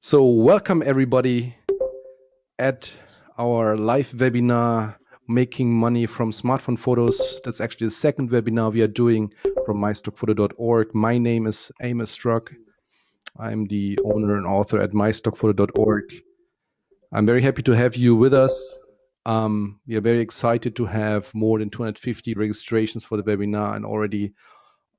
So welcome everybody at our live webinar, Making Money from Smartphone Photos. That's actually the second webinar we are doing from mystockphoto.org. My name is Amos Struck. I'm the owner and author at mystockphoto.org. I'm very happy to have you with us. We are very excited to have more than 250 registrations for the webinar and already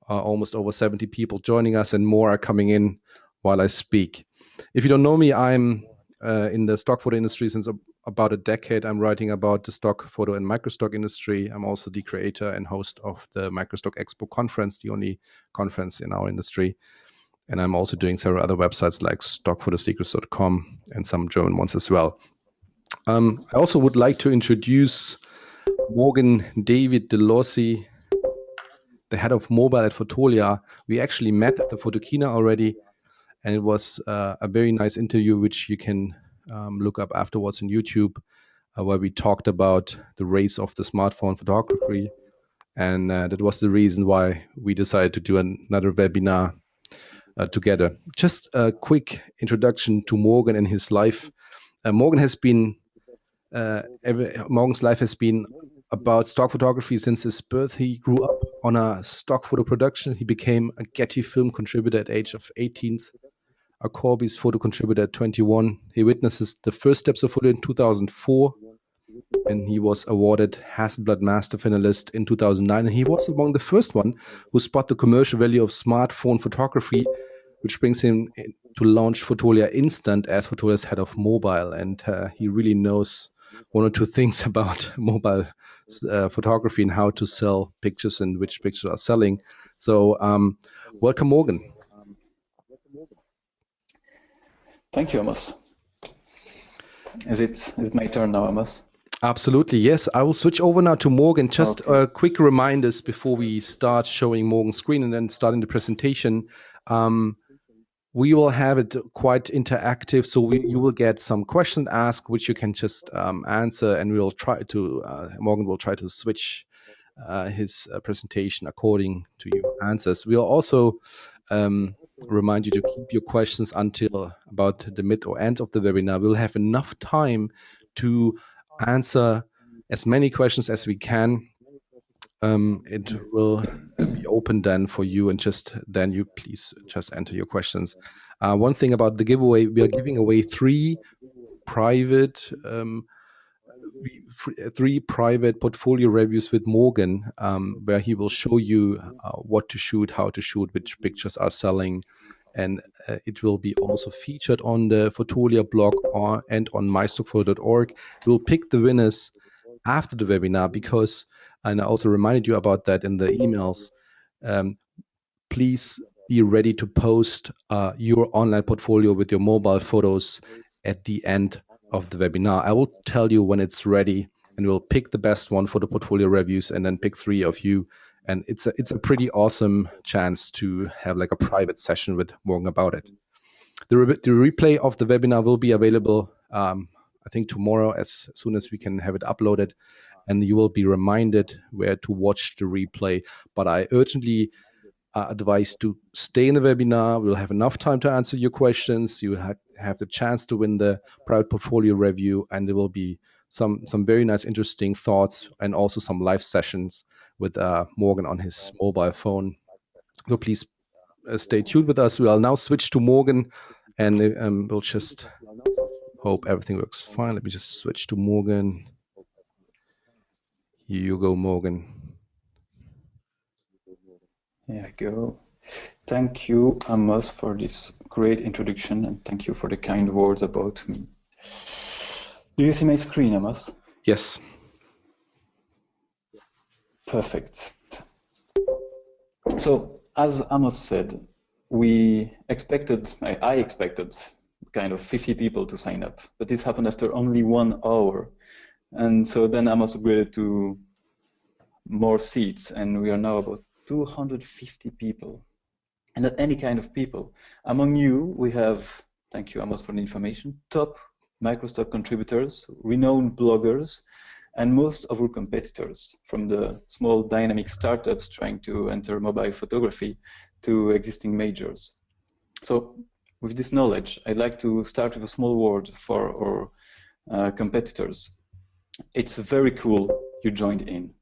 almost over 70 people joining us, and more are coming in while I speak. If you don't know me, I'm in the stock photo industry since about a decade. I'm writing about the stock photo and microstock industry. I'm also the creator and host of the Microstock Expo conference, the only conference in our industry. And I'm also doing several other websites like stockphotosecrets.com and some German ones as well. I also would like to introduce Morgan David Delossi, the head of mobile at Fotolia. We actually met at the Photokina already, and it was a very nice interview, which you can look up afterwards on YouTube, where we talked about the race of the smartphone photography. And that was the reason why we decided to do another webinar together. Just a quick introduction to Morgan and his life. Morgan's life has been about stock photography since his birth. He grew up on a stock photo production. He became a Getty film contributor at the age of 18, a Corby's photo contributor at 21. He witnesses the first steps of photo in 2004, and he was awarded Hasselblad Master Finalist in 2009. And he was among the first one who spotted the commercial value of smartphone photography, which brings him to launch Fotolia Instant as Fotolia's head of mobile. And he really knows one or two things about mobile photography and how to sell pictures and which pictures are selling. So welcome, Morgan. Thank you, Amos. Is it my turn now, Amos? Absolutely, yes. I will switch over now to Morgan. Just quick reminders before we start showing Morgan's screen and then starting the presentation. We will have it quite interactive, so you will get some questions asked, which you can just answer, and we'll try to, Morgan will try to switch his presentation according to your answers. We'll also remind you to keep your questions until about the mid or end of the webinar. We'll have enough time to answer as many questions as we can. It will be open then for you, and then you please just enter your questions. One thing about the giveaway, we are giving away three private portfolio reviews with Morgan, where he will show you what to shoot, how to shoot, which pictures are selling, and it will be also featured on the Fotolia blog and on mystockphoto.org. We'll pick the winners after the webinar because, and I also reminded you about that in the emails, please be ready to post your online portfolio with your mobile photos at the end of the webinar. I will tell you when it's ready, and we'll pick the best one for the portfolio reviews and then pick three of you. And it's a pretty awesome chance to have like a private session with Morgan about it. The replay of the webinar will be available, I think tomorrow, as soon as we can have it uploaded, and you will be reminded where to watch the replay. But I urgently advise to stay in the webinar. We'll have enough time to answer your questions. You have the chance to win the private portfolio review, and there will be some very nice, interesting thoughts, and also some live sessions with Morgan on his mobile phone. So please stay tuned with us. We'll now switch to Morgan, and we'll just hope everything works fine. Let me just switch to Morgan. Here you go, Morgan. Here I go. Thank you, Amos, for this great introduction, and thank you for the kind words about me. Do you see my screen, Amos? Yes. Perfect. So, as Amos said, I expected kind of 50 people to sign up, but this happened after only 1 hour. And so then Amos upgraded to more seats, and we are now about 250 people. And not any kind of people. Among you, we have, thank you, Amos, for the information, top microstock contributors, renowned bloggers, and most of our competitors, from the small dynamic startups trying to enter mobile photography to existing majors. So with this knowledge, I'd like to start with a small word for our competitors. It's very cool you joined in,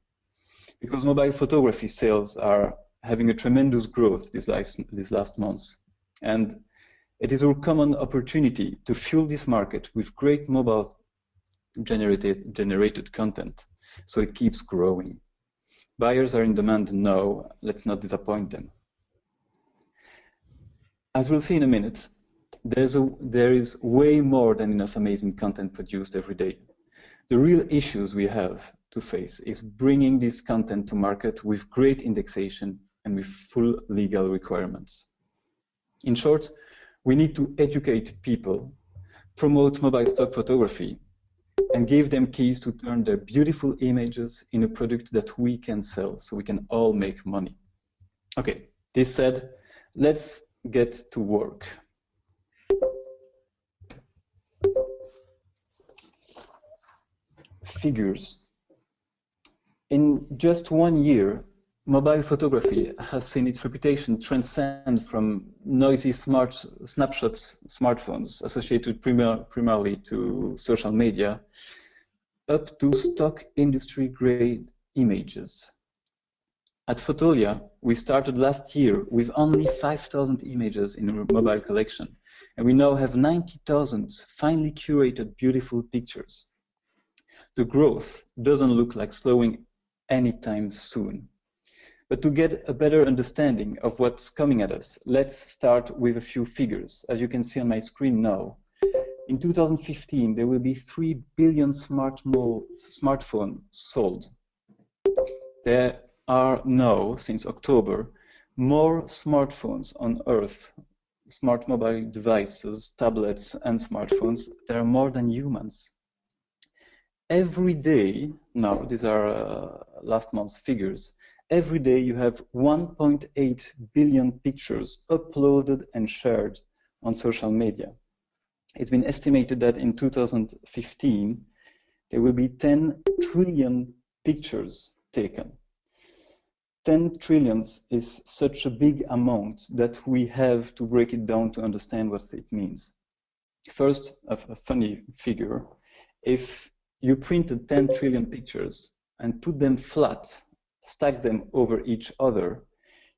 because mobile photography sales are having a tremendous growth these last months. And it is our common opportunity to fuel this market with great mobile generated content, so it keeps growing. Buyers are in demand now, let's not disappoint them. As we'll see in a minute, there is way more than enough amazing content produced every day. The real issues we have to face is bringing this content to market with great indexation and with full legal requirements. In short, we need to educate people, promote mobile stock photography, and give them keys to turn their beautiful images in a product that we can sell, so we can all make money. Okay, this said, let's get to work. Figures. In just 1 year, mobile photography has seen its reputation transcend from noisy snapshots smartphones associated primarily to social media up to stock industry-grade images. At Fotolia, we started last year with only 5,000 images in our mobile collection, and we now have 90,000 finely curated, beautiful pictures. The growth doesn't look like slowing anytime soon. But to get a better understanding of what's coming at us, let's start with a few figures. As you can see on my screen now, in 2015, there will be 3 billion smartphones sold. There are now, since October, more smartphones on Earth, smart mobile devices, tablets, and smartphones. There are more than humans. Every day, now these are last month's figures, every day you have 1.8 billion pictures uploaded and shared on social media. It's been estimated that in 2015 there will be 10 trillion pictures taken. 10 trillions is such a big amount that we have to break it down to understand what it means. First, a funny figure. If you printed 10 trillion pictures and put them flat, stack them over each other,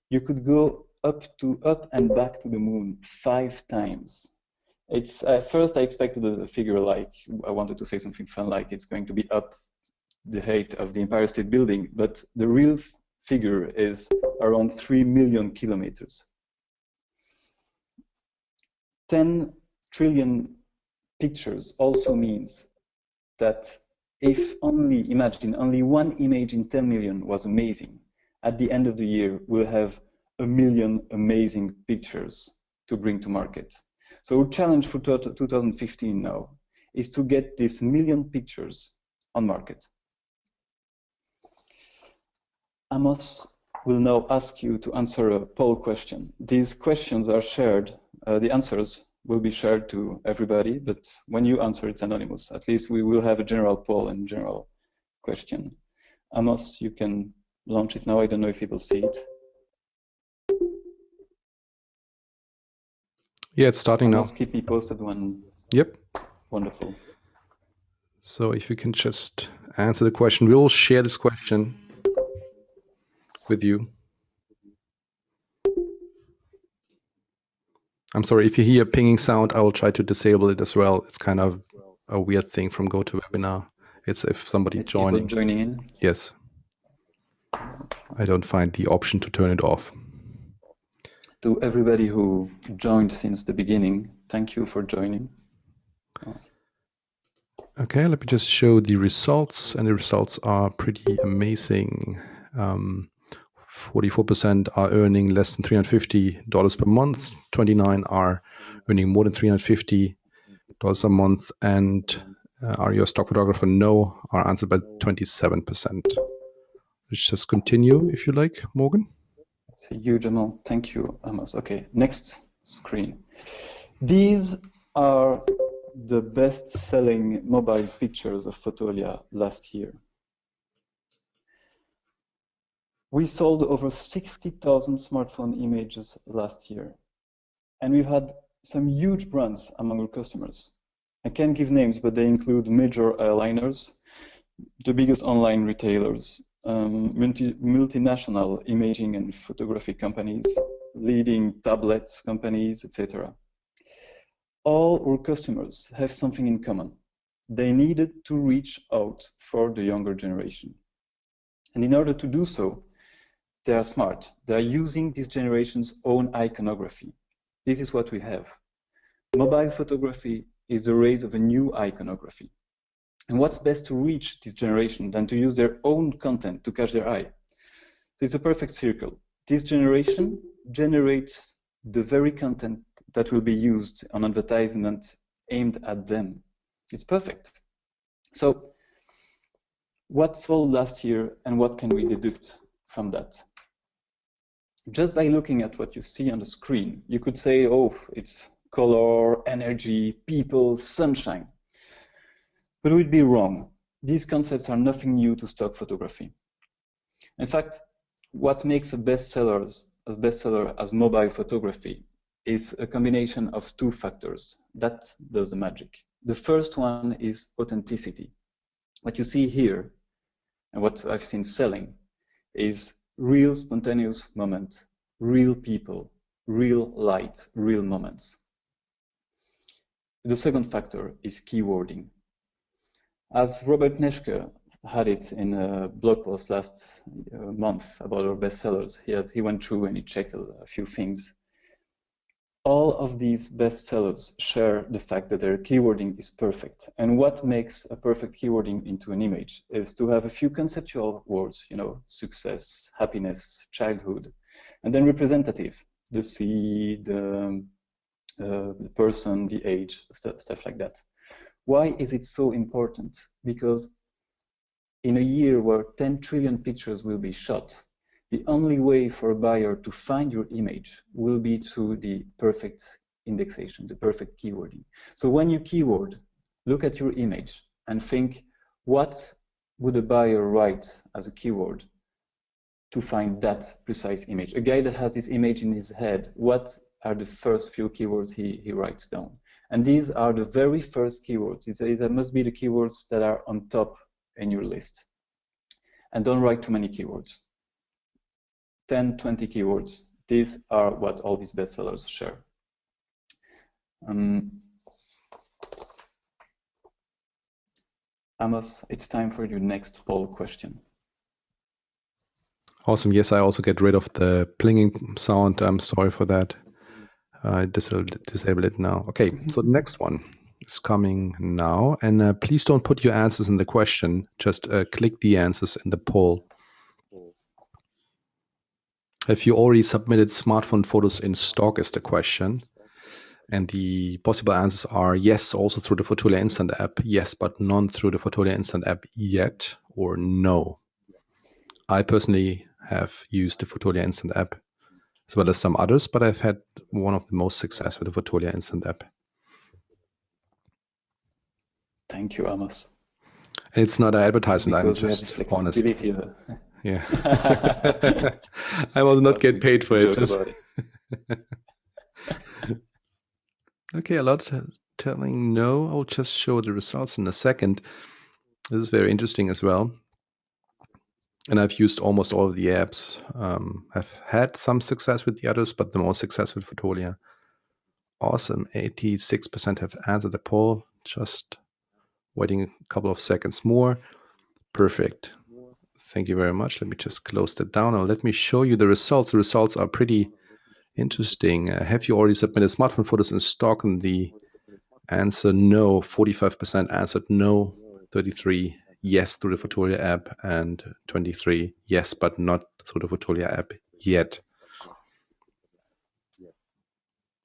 you could go up and back to the moon 5 times. It's first I expected a figure like, I wanted to say something fun like it's going to be up the height of the Empire State Building, but the real figure is around 3 million kilometers. 10 trillion pictures also means that if imagine only one image in 10 million was amazing, at the end of the year we'll have 1 million amazing pictures to bring to market. So our challenge for 2015 now is to get these 1 million pictures on market. Amos will now ask you to answer a poll question. These questions are shared, the answers will be shared to everybody, but when you answer, it's anonymous. At least we will have a general poll and general question. Amos, you can launch it now. I don't know if people see it. Yeah, it's starting Amos, now. keep me posted when. Yep. Wonderful. So if you can just answer the question, we'll share this question with you. I'm sorry, if you hear pinging sound, I will try to disable it as well. It's kind of a weird thing from GoToWebinar. It's if somebody joining in. Yes. I don't find the option to turn it off. To everybody who joined since the beginning, thank you for joining. Okay, let me just show the results, and the results are pretty amazing. 44% are earning less than $350 per month, 29 are earning more than $350 a month, and are you a stock photographer? No, are answered by 27%. Let's just continue if you like, Morgan. It's a huge amount. Thank you, Amos. Okay, next screen. These are the best-selling mobile pictures of Fotolia last year. We sold over 60,000 smartphone images last year, and we've had some huge brands among our customers. I can't give names, but they include major airliners, the biggest online retailers, multinational imaging and photography companies, leading tablets companies, etc. All our customers have something in common. They needed to reach out for the younger generation. And in order to do so, they are smart. They are using this generation's own iconography. This is what we have. Mobile photography is the rise of a new iconography. And what's best to reach this generation than to use their own content to catch their eye? So it's a perfect circle. This generation generates the very content that will be used on advertisement aimed at them. It's perfect. So what sold last year and what can we deduct from that? Just by looking at what you see on the screen, you could say, oh, it's color, energy, people, sunshine. But we'd be wrong. These concepts are nothing new to stock photography. In fact, what makes a bestseller as mobile photography is a combination of two factors. That does the magic. The first one is authenticity. What you see here, and what I've seen selling, is real spontaneous moment, real people, real light, real moments. The second factor is keywording. As Robert Neschke had it in a blog post last month about our bestsellers, he went through and he checked a few things. All of these bestsellers share the fact that their keywording is perfect. And what makes a perfect keywording into an image is to have a few conceptual words, success, happiness, childhood, and then representative, the sea, the person, the age, stuff like that. Why is it so important? Because in a year where 10 trillion pictures will be shot, the only way for a buyer to find your image will be through the perfect indexation, the perfect keywording. So when you keyword, look at your image and think, what would a buyer write as a keyword to find that precise image? A guy that has this image in his head, what are the first few keywords he writes down? And these are the very first keywords. There must be the keywords that are on top in your list. And don't write too many keywords. 10, 20 keywords. These are what all these bestsellers share. Amos, it's time for your next poll question. Awesome. Yes, I also get rid of the plinging sound. I'm sorry for that. I disable it now. Okay, so the next one is coming now. And please don't put your answers in the question. Just click the answers in the poll. Have you already submitted smartphone photos in stock is the question. And the possible answers are yes, also through the Fotolia Instant app, yes, but none through the Fotolia Instant app yet, or no. I personally have used the Fotolia Instant app as well as some others, but I've had one of the most success with the Fotolia Instant app. Thank you, Amos. It's not an advertisement, because I'm just honest. Yeah. I will not get paid for it. Okay, a lot telling no. I'll just show the results in a second. This is very interesting as well. And I've used almost all of the apps. I've had some success with the others, but the most success with Fotolia. Awesome. 86% have answered the poll. Just waiting a couple of seconds more. Perfect. Thank you very much. Let me just close that down. Now let me show you the results. The results are pretty interesting. Have you already submitted smartphone photos in stock? And the answer no. 45% answered no. 33 yes through the Fotolia app, and 23 yes, but not through the Fotolia app yet.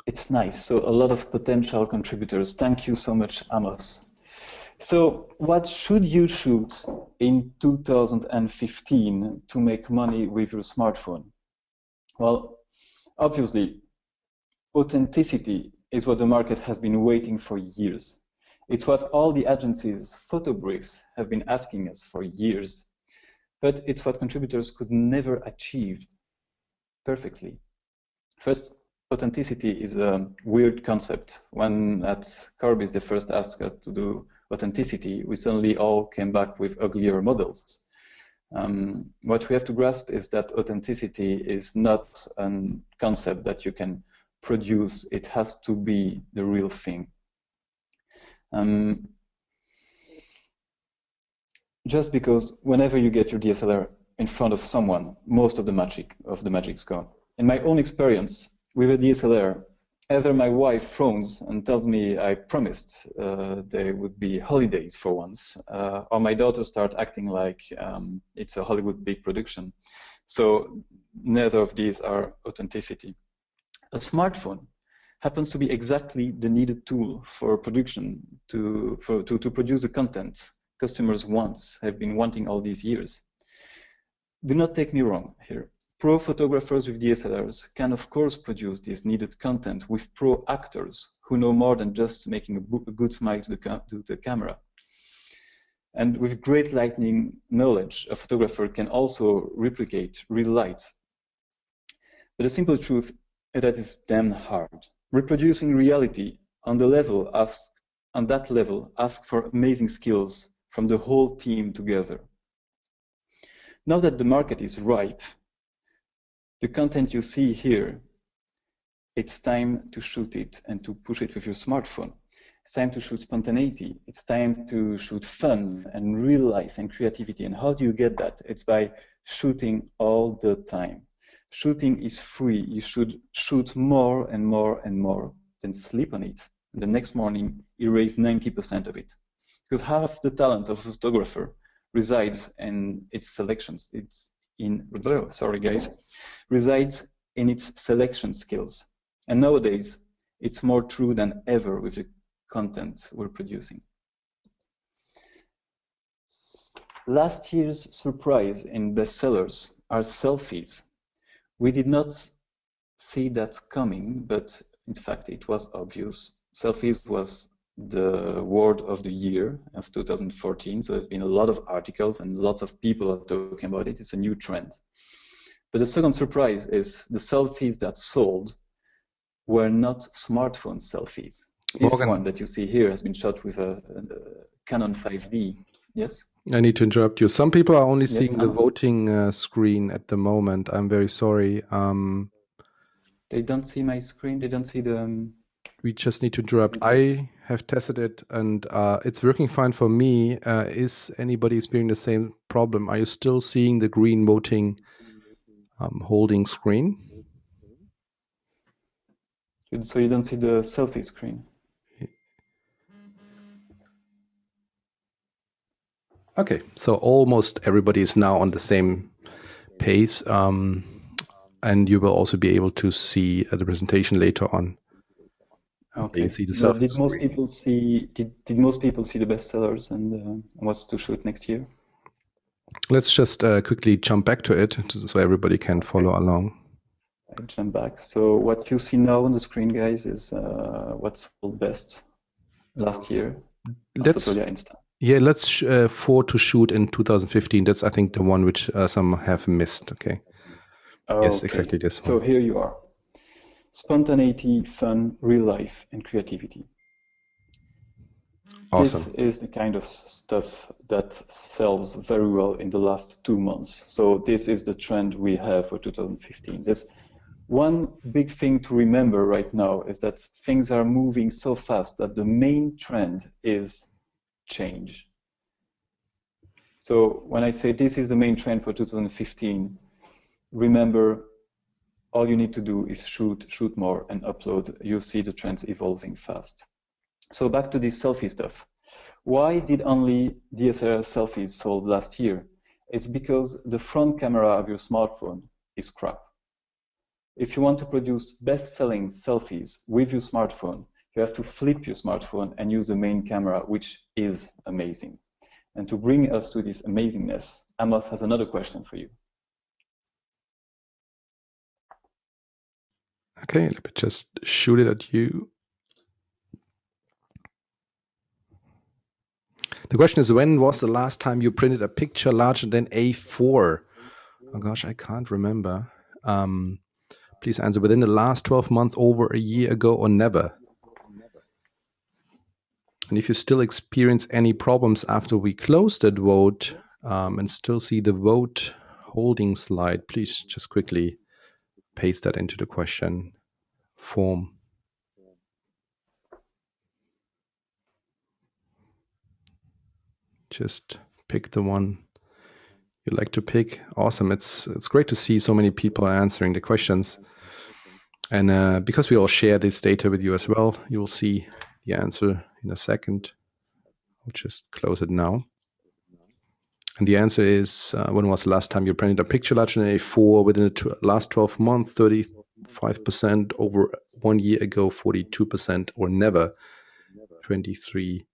It's nice. So a lot of potential contributors. Thank you so much, Amos. So what should you shoot in 2015 to make money with your smartphone? Well, obviously, authenticity is what the market has been waiting for years. It's what all the agencies' photo briefs have been asking us for years, but it's what contributors could never achieve perfectly. First, authenticity is a weird concept. When at Corbis they first asked us to do authenticity, we suddenly all came back with uglier models. What we have to grasp is that authenticity is not a concept that you can produce. It has to be the real thing. Just because whenever you get your DSLR in front of someone, most of the magic's gone. In my own experience with a DSLR, either my wife phones and tells me I promised there would be holidays for once, or my daughter starts acting like it's a Hollywood big production. So neither of these are authenticity. A smartphone happens to be exactly the needed tool for production to produce the content customers have been wanting all these years. Do not take me wrong here. Pro photographers with DSLRs can of course produce this needed content with pro actors who know more than just making a good smile to the camera. And with great lighting knowledge, a photographer can also replicate real light. But the simple truth is that it's damn hard. Reproducing reality on that level asks for amazing skills from the whole team together. Now that the market is ripe, the content you see here, it's time to shoot it and to push it with your smartphone. It's time to shoot spontaneity. It's time to shoot fun and real life and creativity. And how do you get that? It's by shooting all the time. Shooting is free. You should shoot more and more and more, then sleep on it. And the next morning, erase 90% of it. Because half the talent of a photographer resides in its selections. Resides in its selection skills. And nowadays, it's more true than ever with the content we're producing. Last year's surprise in bestsellers are selfies. We did not see that coming, but in fact, it was obvious. Selfies was the word of the year of 2014. So there's been a lot of articles and lots of people are talking about it. It's a new trend. But the second surprise is the selfies that sold were not smartphone selfies. This one that you see here has been shot with a Canon 5D. Yes? I need to interrupt you. Some people are only seeing the voting screen at the moment. I'm very sorry. They don't see my screen. They don't see the... We just need to interrupt. I have tested it and it's working fine for me. Is anybody experiencing the same problem? Are you still seeing the green voting holding screen? So you don't see the selfie screen? Okay, so almost everybody is now on the same pace. And you will also be able to see the presentation later on. Okay. You see the did most people see the bestsellers and what's to shoot next year? Let's just quickly jump back to it so everybody can follow along. I jump back. So what you see now on the screen, guys, is what's sold best last year. Let's for to shoot in 2015. That's I think the one which some have missed. Okay. Yes, exactly this one. So here you are. Spontaneity, fun, real life, and creativity. Awesome. This is the kind of stuff that sells very well in the last 2 months. So this is the trend we have for 2015. There's one big thing to remember right now is that things are moving so fast that the main trend is change. So when I say this is the main trend for 2015, remember, all you need to do is shoot more and upload. You'll see the trends evolving fast. So back to this selfie stuff. Why did only DSLR selfies sold last year? It's because the front camera of your smartphone is crap. If you want to produce best-selling selfies with your smartphone, you have to flip your smartphone and use the main camera, which is amazing. And to bring us to this amazingness, Amos has another question for you. Okay, let me just shoot it at you. The question is, when was the last time you printed a picture larger than A4? Oh gosh, I can't remember. Please answer within the last 12 months, over a year ago, or never. And if you still experience any problems after we close that vote and still see the vote holding slide, please just quickly paste that into the question form. Just pick the one you like to pick. Awesome. It's great to see so many people answering the questions. And because we all share this data with you as well, you will see the answer in a second. I'll just close it now. And the answer is, when was the last time you printed a picture larger than A4 within the last 12 months? 35%, over 1 year ago, 42%, or never, 23%.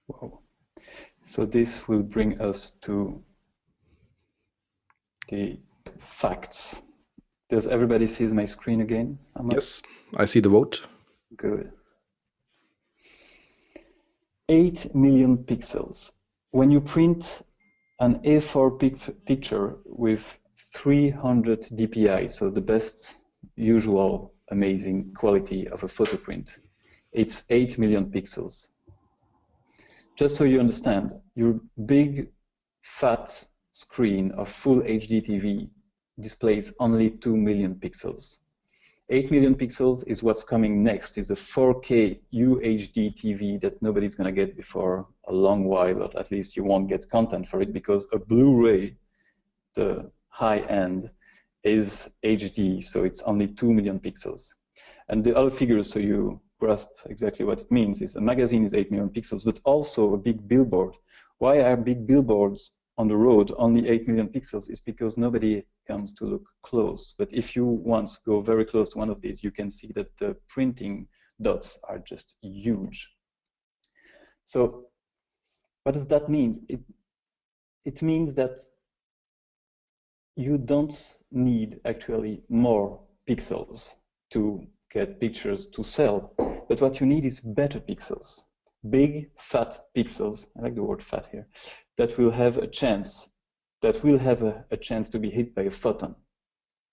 Wow. So this will bring us to the facts. Does everybody see my screen again? Yes, I see the vote. Good. 8 million pixels. When you print an A4 picture with 300 dpi, so the best usual amazing quality of a photo print, it's 8 million pixels. Just so you understand, your big fat screen of full HD TV displays only 2 million pixels. 8 million pixels is what's coming next, is a 4K UHD TV that nobody's going to get before a long while, or at least you won't get content for it, because a Blu-ray, the high end, is HD, so it's only 2 million pixels. And the other figures, so you grasp exactly what it means, is a magazine is 8 million pixels, but also a big billboard. Why are big billboards on the road only 8 million pixels? Is because nobody comes to look close. But if you once go very close to one of these, you can see that the printing dots are just huge. So what does that mean? It means that you don't need actually more pixels to get pictures to sell, but what you need is better pixels, big fat pixels, I like the word fat here, that will have a chance, a chance to be hit by a photon.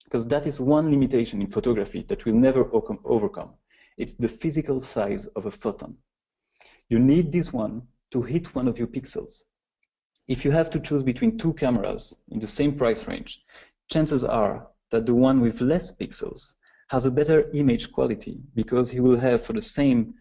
Because that is one limitation in photography that we'll never overcome. It's the physical size of a photon. You need this one to hit one of your pixels. If you have to choose between two cameras in the same price range, chances are that the one with less pixels has a better image quality, because he will have, for the same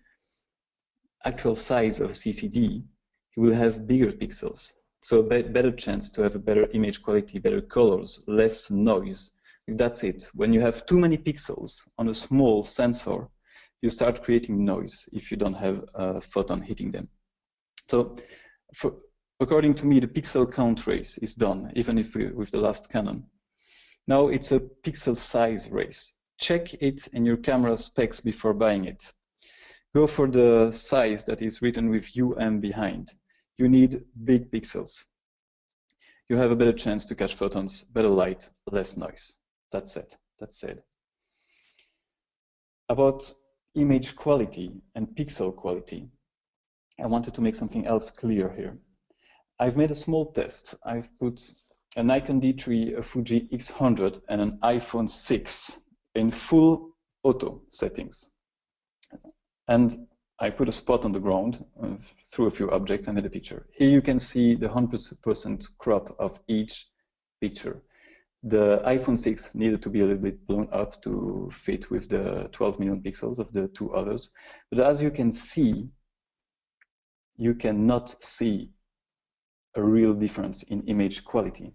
actual size of a CCD, he will have bigger pixels. So a better chance to have a better image quality, better colors, less noise. That's it. When you have too many pixels on a small sensor, you start creating noise if you don't have a photon hitting them. So according to me, the pixel count race is done, even if with the last Canon. Now it's a pixel size race. Check it in your camera specs before buying it. Go for the size that is written with UM behind. You need big pixels. You have a better chance to catch photons, better light, less noise. That's it. That's it. About image quality and pixel quality, I wanted to make something else clear here. I've made a small test. I've put a Nikon D3, a Fuji X100, and an iPhone 6 in full auto settings. And I put a spot on the ground, threw a few objects, and made a picture. Here you can see the 100% crop of each picture. The iPhone 6 needed to be a little bit blown up to fit with the 12 million pixels of the two others. But as you can see, you cannot see a real difference in image quality.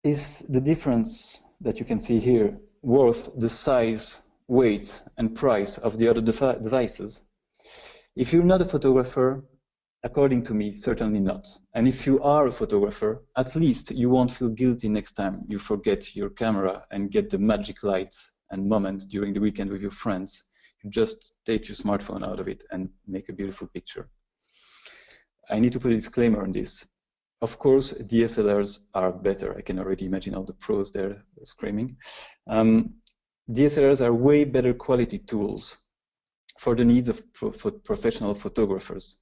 Is the difference that you can see here worth the size, weight, and price of the other devices? If you're not a photographer, according to me, certainly not. And if you are a photographer, at least you won't feel guilty next time you forget your camera and get the magic lights and moments during the weekend with your friends. You just take your smartphone out of it and make a beautiful picture. I need to put a disclaimer on this. Of course, DSLRs are better. I can already imagine all the pros there screaming. DSLRs are way better quality tools for the needs of professional photographers.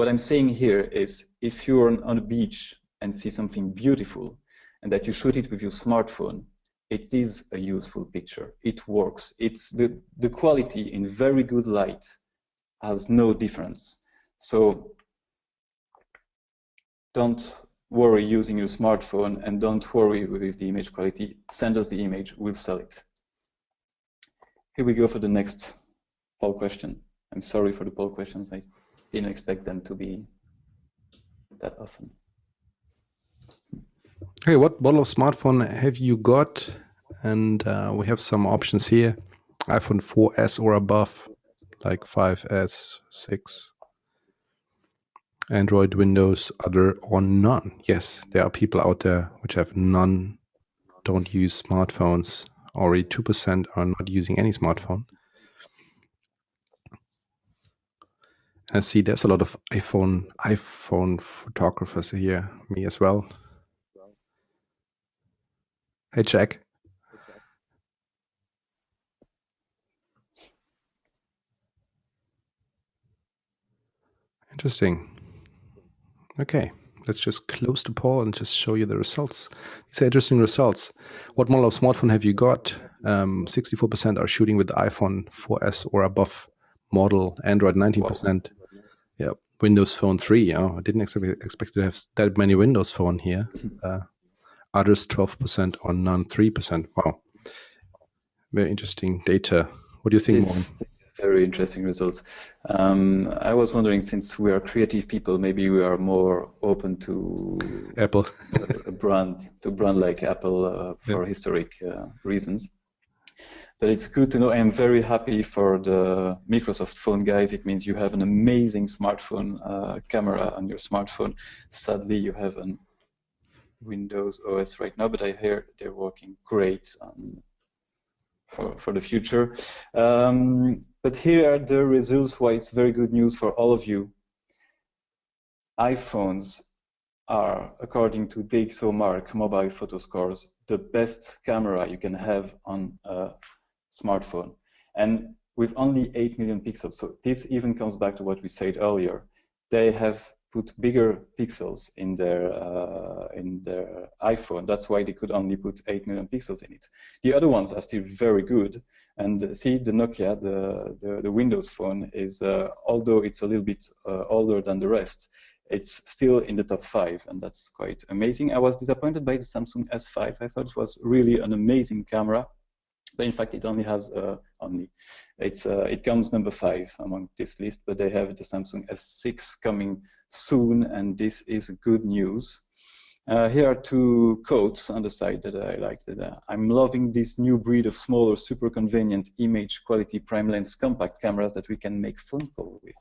what I'm saying here is if you're on a beach and see something beautiful and that you shoot it with your smartphone, it is a useful picture. It works. It's the quality in very good light has no difference. So don't worry using your smartphone, and don't worry with the image quality. Send us the image, we'll sell it. Here we go for the next poll question. I'm sorry for the poll questions. I didn't expect them to be that often. Okay, what model of smartphone have you got? And we have some options here. iPhone 4S or above, like 5S, 6. Android, Windows, other, or none. Yes, there are people out there which have none, don't use smartphones. Already 2% are not using any smartphone. I see there's a lot of iPhone photographers here, me as well. Hey, Jack. Interesting. Okay, let's just close the poll and just show you the results. These are interesting results. What model of smartphone have you got? 64% are shooting with the iPhone 4S or above model. Android 19%. Yeah, Windows Phone 3. Oh, I didn't expect to have that many Windows Phone here. Others 12% or none 3%. Wow, very interesting data. What do you think, Morgan? Very interesting results. I was wondering, since we are creative people, maybe we are more open to Apple, a brand like Apple for historic reasons. But it's good to know. I am very happy for the Microsoft phone guys. It means you have an amazing smartphone camera on your smartphone. Sadly, you have a Windows OS right now, but I hear they're working great for the future. But here are the results why it's very good news for all of you. iPhones are, according to DxOMark mobile photo scores, the best camera you can have on a smartphone. And with only 8 million pixels, so this even comes back to what we said earlier. They have put bigger pixels in their iPhone. That's why they could only put 8 million pixels in it. The other ones are still very good. And see, the Nokia, the Windows phone is, although it's a little bit older than the rest, it's still in the top 5, and that's quite amazing. I was disappointed by the Samsung S5. I thought it was really an amazing camera, but in fact, it only has it comes number 5 among this list. But they have the Samsung S6 coming soon, and this is good news. Here are 2 quotes on the side that I liked. I'm loving this new breed of smaller, super convenient image quality prime lens compact cameras that we can make phone call with.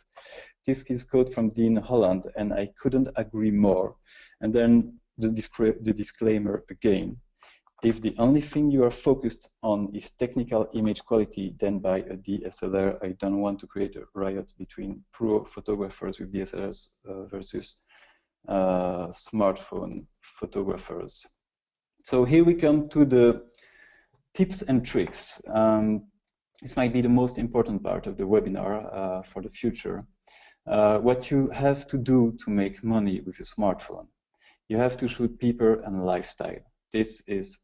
This is a quote from Dean Holland, and I couldn't agree more. And then the disclaimer again. If the only thing you are focused on is technical image quality, then buy a DSLR. I don't want to create a riot between pro photographers with DSLRs versus smartphone photographers. So here we come to the tips and tricks. This might be the most important part of the webinar for the future. What you have to do to make money with your smartphone. You have to shoot people and lifestyle. This is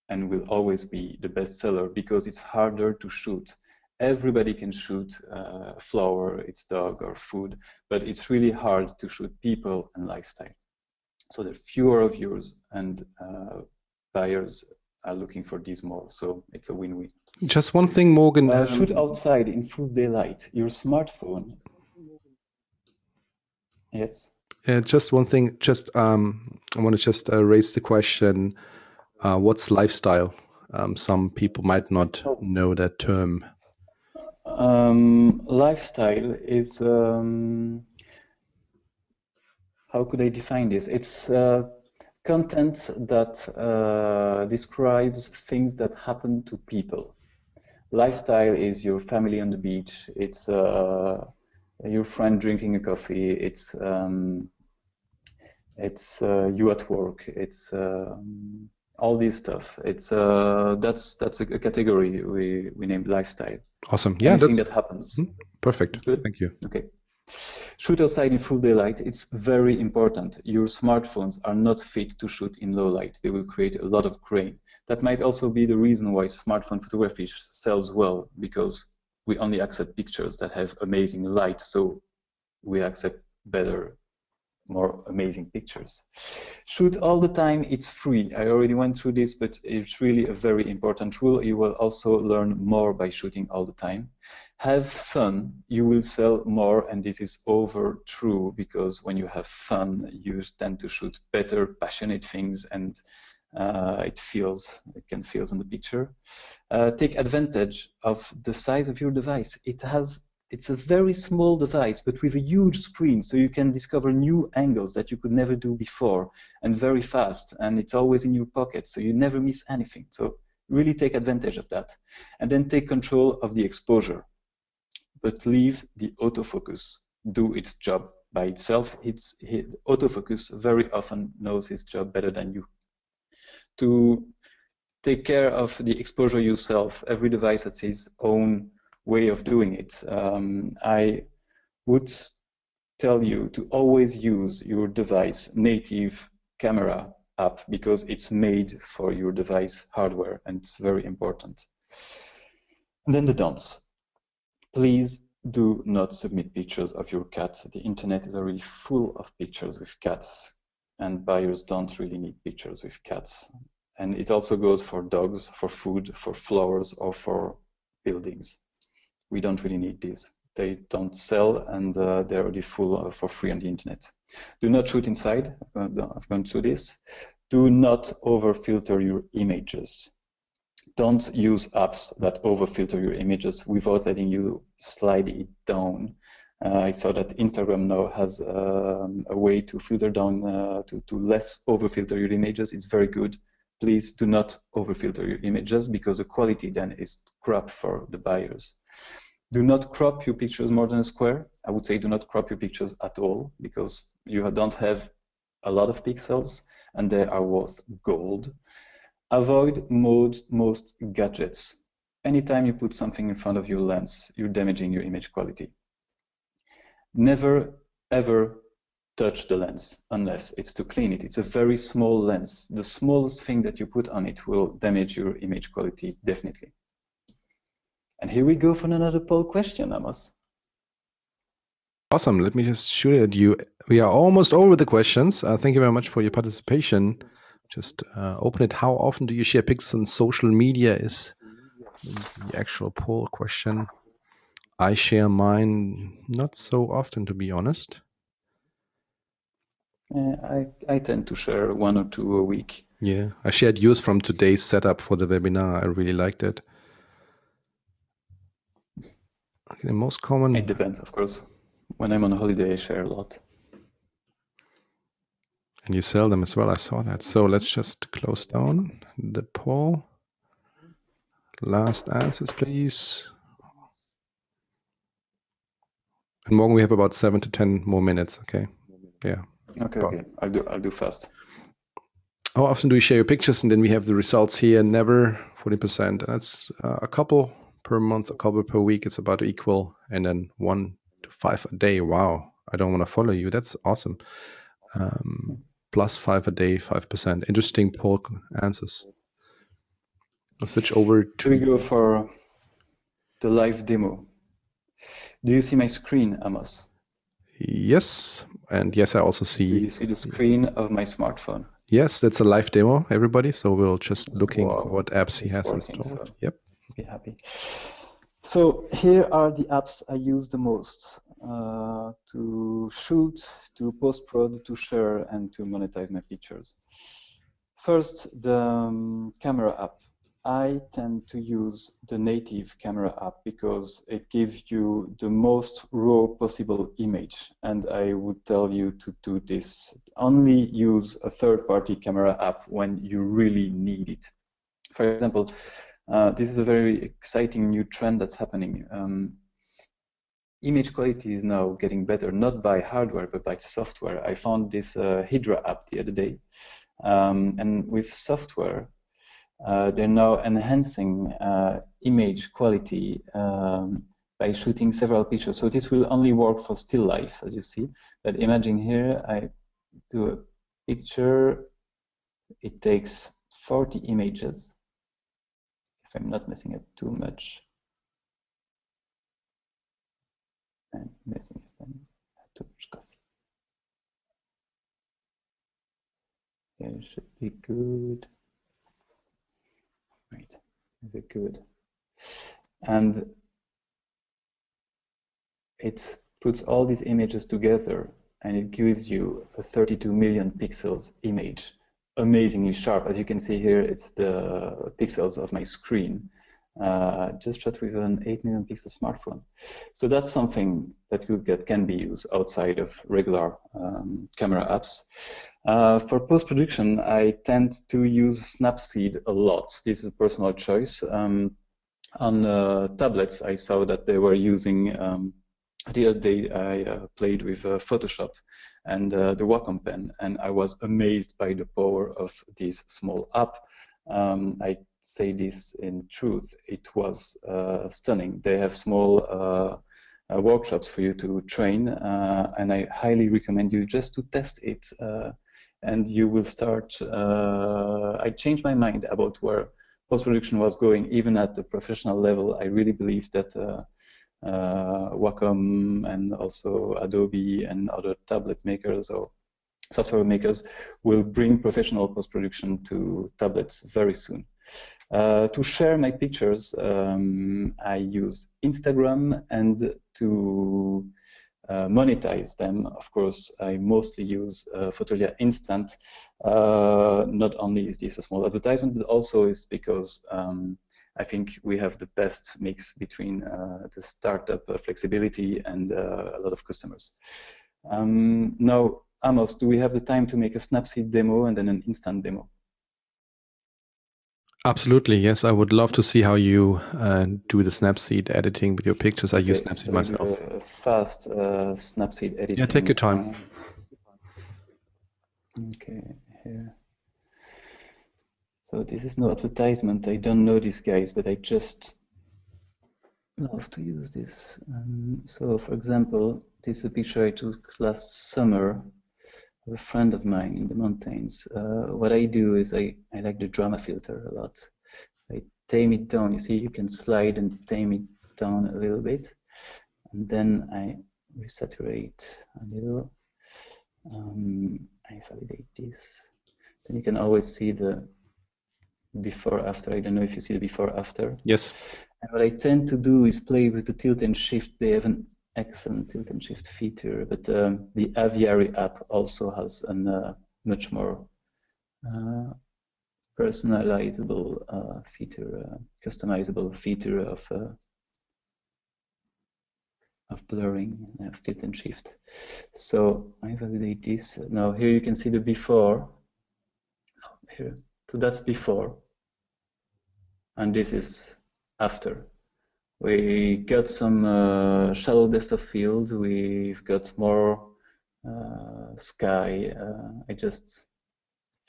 and will always be the best seller because it's harder to shoot. Everybody can shoot flower, its dog or food, but it's really hard to shoot people and lifestyle. So there are fewer viewers, and buyers are looking for these more. So it's a win-win. Just one thing, Morgan. Shoot outside in full daylight. Your smartphone. Yes. Just one thing. Just I want to just raise the question. What's lifestyle? Some people might not know that term. Lifestyle is, how could I define this? It's content that describes things that happen to people. Lifestyle is your family on the beach. It's your friend drinking a coffee. It's you at work. It's all this stuff. It's that's a category we named lifestyle. Awesome. Yeah, anything that happens. Perfect. Good. Thank you. Okay. Shoot outside in full daylight. It's very important. Your smartphones are not fit to shoot in low light. They will create a lot of grain. That might also be the reason why smartphone photography sells well, because we only accept pictures that have amazing light, so we accept better, more amazing pictures. Shoot all the time. It's free. I already went through this, but it's really a very important rule. You will also learn more by shooting all the time. Have fun. You will sell more, and this is over true, because when you have fun, you tend to shoot better, passionate things, and it can feel in the picture. Take advantage of the size of your device. It's a very small device, but with a huge screen, so you can discover new angles that you could never do before, and very fast, and it's always in your pocket, so you never miss anything. So really take advantage of that. And then take control of the exposure, but leave the autofocus do its job by itself. Autofocus very often knows its job better than you. To take care of the exposure yourself, every device has its own way of doing it. I would tell you to always use your device native camera app, because it's made for your device hardware, and it's very important. And then the don'ts. Please do not submit pictures of your cat. The internet is already full of pictures with cats, and buyers don't really need pictures with cats. And it also goes for dogs, for food, for flowers, or for buildings. We don't really need these. They don't sell, and they're already full for free on the internet. Do not shoot inside. I've gone through this. Do not over-filter your images. Don't use apps that over-filter your images without letting you slide it down. I saw that Instagram now has a way to filter down, to less over-filter your images. It's very good. Please do not over-filter your images, because the quality then is crap for the buyers. Do not crop your pictures more than a square. I would say do not crop your pictures at all, because you don't have a lot of pixels, and they are worth gold. Avoid most gadgets. Anytime you put something in front of your lens, you're damaging your image quality. Never, ever touch the lens unless it's to clean it. It's a very small lens. The smallest thing that you put on it will damage your image quality, definitely. And here we go for another poll question, Amos. Awesome. Let me just shoot it at you. We are almost over the questions. Thank you very much for your participation. Just open it. How often do you share pictures on social media is the actual poll question. I share mine not so often, to be honest. I tend to share 1 or 2 a week. Yeah, I shared yours from today's setup for the webinar. I really liked it. Okay, the most common. It depends, of course. When I'm on holiday, I share a lot. And you sell them as well. I saw that. So let's just close down the poll. Last answers, please. And Morgan, we have about 7 to 10 more minutes. Okay. Yeah. Okay. I'll do fast. How often do you share your pictures? And then we have the results here. Never, 40%. And that's a couple per month, a couple per week. It's about equal. And then 1 to 5 a day. Wow. I don't want to follow you. That's awesome. Plus 5 a day, 5%. Interesting poll answers. I'll switch over to. We go for the live demo. Do you see my screen, Amos? Yes, and yes, I also see. Do you see the screen of my smartphone? Yes, that's a live demo, everybody. So we'll just looking what apps he has installed. So yep. Be happy. So here are the apps I use the most to shoot, to post-prod, to share, and to monetize my pictures. First, the camera app. I tend to use the native camera app because it gives you the most raw possible image, and I would tell you to do this. Only use a third-party camera app when you really need it. For example, this is a very exciting new trend that's happening. Image quality is now getting better, not by hardware, but by software. I found this Hydra app the other day, and with software, they're now enhancing image quality by shooting several pictures. So this will only work for still life, as you see. But imagine here, I do a picture. It takes 40 images, if I'm not messing up too much. I'm messing up too much coffee. Here should be good. Right, is it good? And it puts all these images together and it gives you a 32 million pixels image, amazingly sharp. As you can see here, it's the pixels of my screen, just shot with an 8 million pixel smartphone. So that's something that can be used outside of regular camera apps. For post-production, I tend to use Snapseed a lot. This is a personal choice. On tablets, I saw that they were using, the other day I played with Photoshop and the Wacom pen, and I was amazed by the power of this small app. I say this in truth, it was stunning. They have small workshops for you to train, and I highly recommend you just to test it, and you will start. I changed my mind about where post-production was going, even at the professional level. I really believe that Wacom and also Adobe and other tablet makers or software makers will bring professional post-production to tablets very soon. To share my pictures, I use Instagram, and to monetize them, of course, I mostly use Fotolia Instant. Not only is this a small advertisement, but also is because I think we have the best mix between the startup flexibility and a lot of customers. Now, Amos, do we have the time to make a Snapseed demo and then an instant demo? Absolutely, yes. I would love to see how you do the Snapseed editing with your pictures. I use Snapseed myself. A fast Snapseed editing. Yeah, take your time. Okay, here. So this is no advertisement. I don't know these guys, but I just love to use this. So, for example, this is a picture I took last summer of a friend of mine in the mountains. What I do is I like the drama filter a lot. I tame it down. You see, you can slide and tame it down a little bit, and then I resaturate a little. I validate this. Then you can always see the before after. I don't know if you see the before after. Yes. And what I tend to do is play with the tilt and shift. They have an excellent tilt and shift feature, but the Aviary app also has a much more personalizable feature, customizable feature of blurring, of tilt and shift. So I validate this. Now here you can see the before. Here, so that's before, and this is after. We got some shallow depth of field. We've got more sky. I just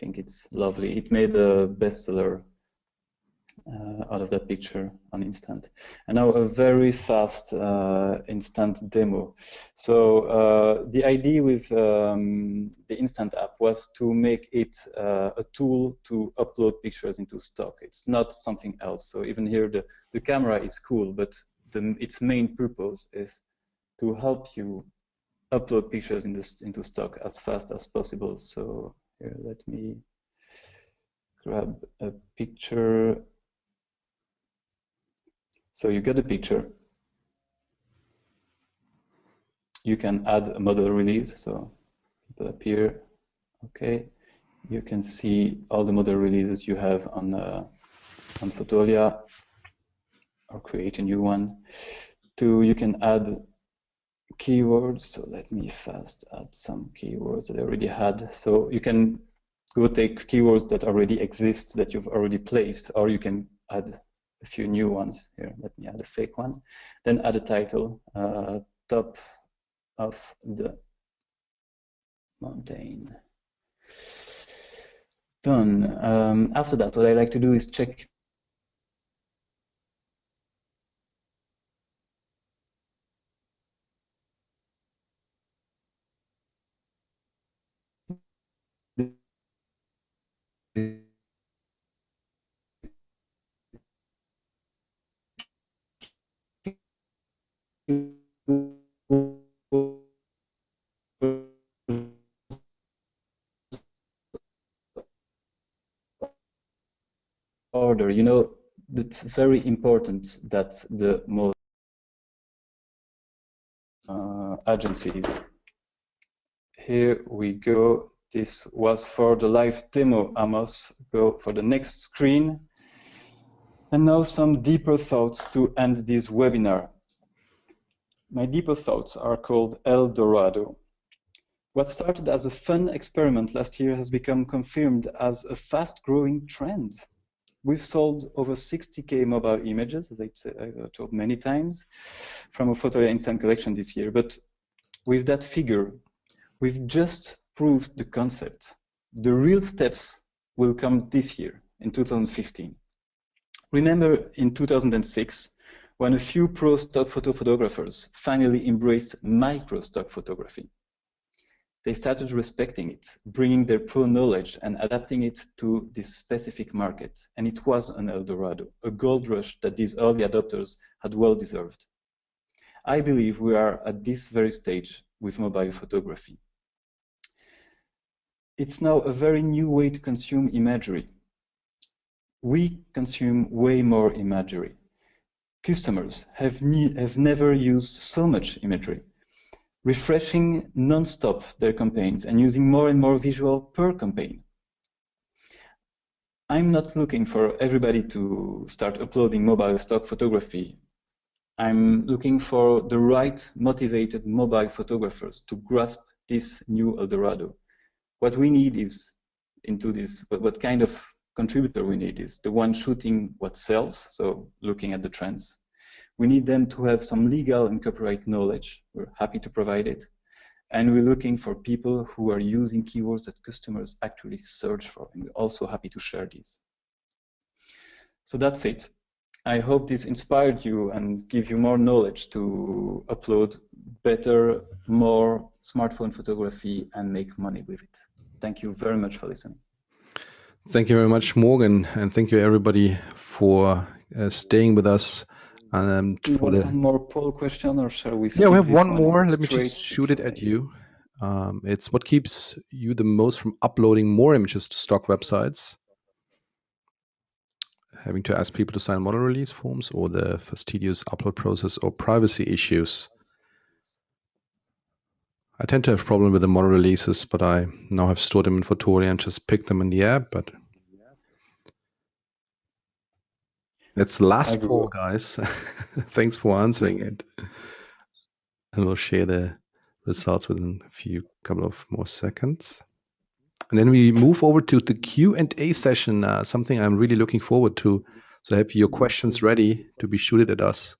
think it's lovely. It made a bestseller out of that picture on Instant. And now a very fast Instant demo. So the idea with the Instant app was to make it a tool to upload pictures into stock. It's not something else. So even here the camera is cool, but its main purpose is to help you upload pictures into stock as fast as possible. So here, let me grab a picture. So you get a picture. You can add a model release. So people appear. Okay. You can see all the model releases you have on Fotolia, or create a new one. You can add keywords. So let me fast add some keywords that I already had. So you can go take keywords that already exist, that you've already placed, or you can add a few new ones. Here, let me add a fake one. Then add a title, top of the mountain. Done. After that, what I like to do is check order. You know, it's very important that the most agencies. Here we go. This was for the live demo, Amos. Go for the next screen. And now some deeper thoughts to end this webinar. My deeper thoughts are called El Dorado. What started as a fun experiment last year has become confirmed as a fast-growing trend. We've sold over 60K mobile images, as I told many times, from a Fotolia Instant collection this year. But with that figure, we've just proved the concept. The real steps will come this year, in 2015. Remember in 2006, when a few pro stock photo photographers finally embraced micro stock photography. They started respecting it, bringing their pro knowledge and adapting it to this specific market. And it was an El Dorado, a gold rush that these early adopters had well deserved. I believe we are at this very stage with mobile photography. It's now a very new way to consume imagery. We consume way more imagery. Customers have never used so much imagery, refreshing non-stop their campaigns and using more and more visual per campaign. I'm not looking for everybody to start uploading mobile stock photography. I'm looking for the right motivated mobile photographers to grasp this new El Dorado. What we need is into this, what kind of contributor we need is the one shooting what sells, so looking at the trends. We need them to have some legal and copyright knowledge. We're happy to provide it. And we're looking for people who are using keywords that customers actually search for, and we're also happy to share these. So that's it. I hope this inspired you and give you more knowledge to upload better, more smartphone photography and make money with it. Thank you very much for listening. Thank you very much, Morgan, and thank you everybody for staying with us. Do you want one more poll question, or shall we? Yeah, we have one more. Let me just shoot it at you. It's what keeps you the most from uploading more images to stock websites? Having to ask people to sign model release forms, or the fastidious upload process, or privacy issues? I tend to have a problem with the model releases, but I now have stored them in Fotolia and just picked them in the app. But that's the last poll, guys. Thanks for answering it. And we'll share the results within a couple of more seconds. And then we move over to the Q&A session, something I'm really looking forward to. So have your questions ready to be shooted at us.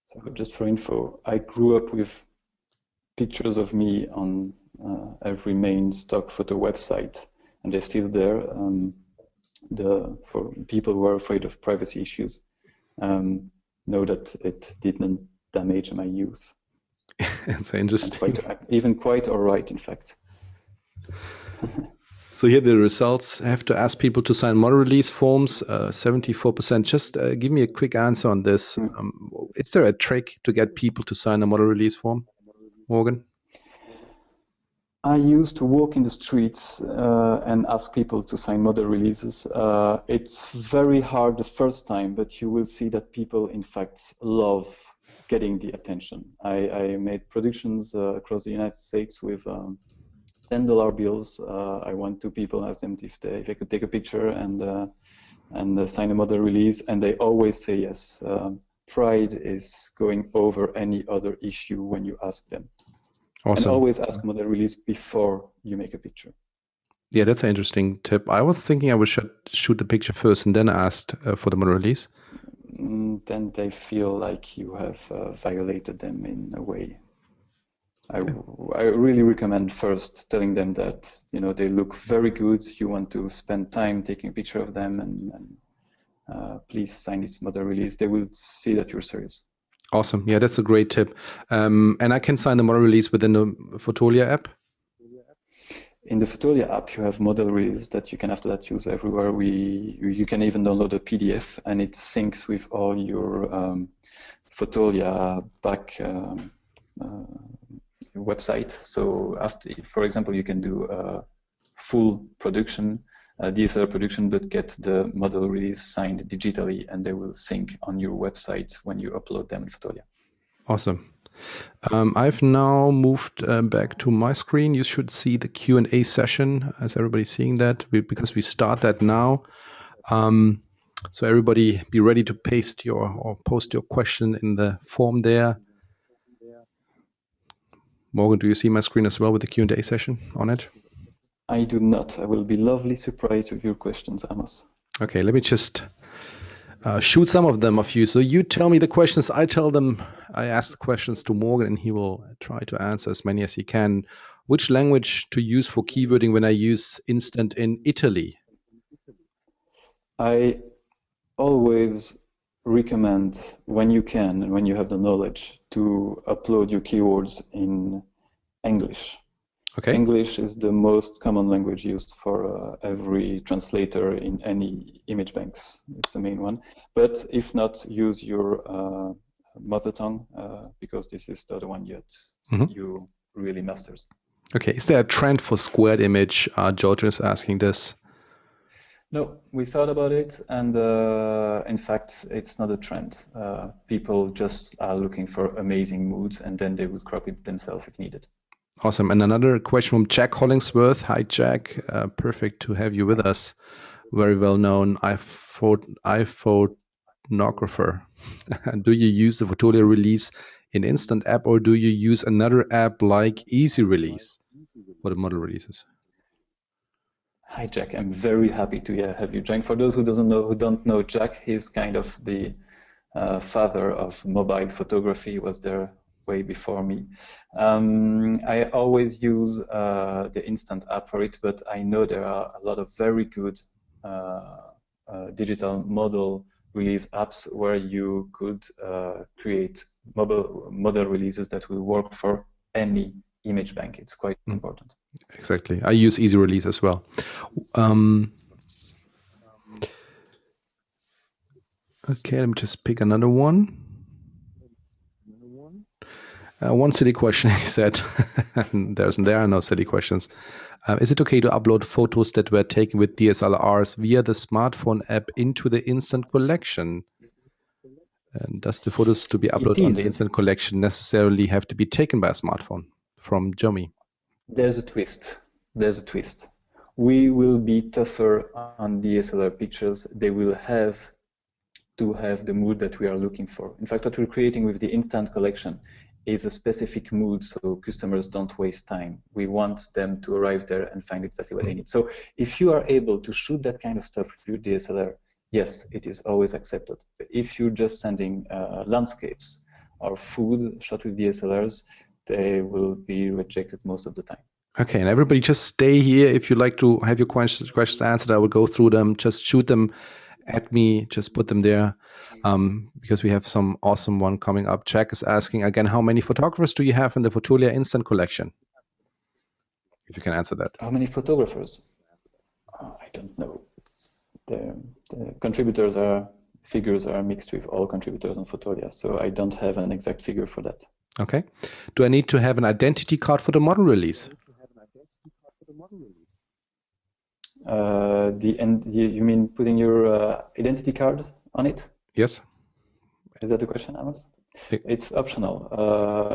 So just for info, I grew up with pictures of me on every main stock photo website, and they're still there. For people who are afraid of privacy issues, know that it didn't damage my youth. It's interesting. Even quite all right, in fact. So here the results. I have to ask people to sign model release forms, 74%. Just give me a quick answer on this. Is there a trick to get people to sign a model release form, Morgan? I used to walk in the streets and ask people to sign model releases. It's very hard the first time, but you will see that people, in fact, love getting the attention. I made productions across the United States with $10 bills. I went to people, asked them if they could take a picture and sign a model release, and they always say yes. Pride is going over any other issue when you ask them. Awesome. And always ask model release before you make a picture. Yeah, that's an interesting tip. I was thinking I would shoot the picture first and then asked for the model release. Then they feel like you have violated them in a way. I really recommend first telling them that they look very good. You want to spend time taking a picture of them, and please sign this model release. They will see that you're serious. Awesome. Yeah, that's a great tip. And I can sign the model release within the Fotolia app? In the Fotolia app, you have model release that you can after that use everywhere. You can even download a PDF, and it syncs with all your Fotolia back website. So after, for example, you can do a full production, DSLR production, but get the model release signed digitally, and they will sync on your website when you upload them in Fotolia. Awesome. I've now moved back to my screen. You should see the Q&A session as everybody's seeing that because we start that now. So everybody be ready to paste or post your question in the form there. Morgan, do you see my screen as well with the Q&A session on it? I do not. I will be lovely surprised with your questions, Amos. Okay, let me just shoot some of them of you. So you tell me the questions, I ask the questions to Morgan, and he will try to answer as many as he can. Which language to use for keywording when I use Instant in Italy? I always recommend, when you can and when you have the knowledge, to upload your keywords in English. Okay. English is the most common language used for every translator in any image banks. It's the main one. But if not, use your mother tongue, because this is the other one you really masters. Okay. Is there a trend for squared image? George is asking this. No, we thought about it, and in fact, it's not a trend. People just are looking for amazing moods, and then they will crop it themselves if needed. Awesome. And another question from Jack Hollingsworth. Hi, Jack. Perfect to have you with us. Very well known iPhotographer. Do you use the Fotolia release in Instant app, or do you use another app like Easy Release for the model releases? Hi, Jack. I'm very happy to have you join. For those who don't know Jack, he's kind of the father of mobile photography. He was there way before me. I always use the Instant app for it, but I know there are a lot of very good digital model release apps where you could create model releases that will work for any image bank. It's quite important. Exactly. I use Easy Release as well. Okay, let me just pick another one. One silly question, he said. There are no silly questions. Is it okay to upload photos that were taken with DSLRs via the smartphone app into the Instant collection? And does the photos to be uploaded on the Instant collection necessarily have to be taken by a smartphone? From Jomi. There's a twist. We will be tougher on DSLR pictures. They will have to have the mood that we are looking for. In fact, what we're creating with the Instant collection is a specific mood, so customers don't waste time. We want them to arrive there and find exactly what they need. So if you are able to shoot that kind of stuff with your DSLR, yes, it is always accepted. But if you're just sending landscapes or food shot with DSLRs, they will be rejected most of the time. Okay, and everybody just stay here. If you'd like to have your questions answered, I will go through them. Just shoot them at me, just put them there, because we have some awesome one coming up. Jack is asking again, how many photographers do you have in the Fotolia Instant collection? If you can answer that. How many photographers? I don't know. The figures are mixed with all contributors on Fotolia, so I don't have an exact figure for that. Okay. Do I need to have an identity card for the model release? You mean putting your identity card on it? Yes. Is that the question, Amos? It's optional.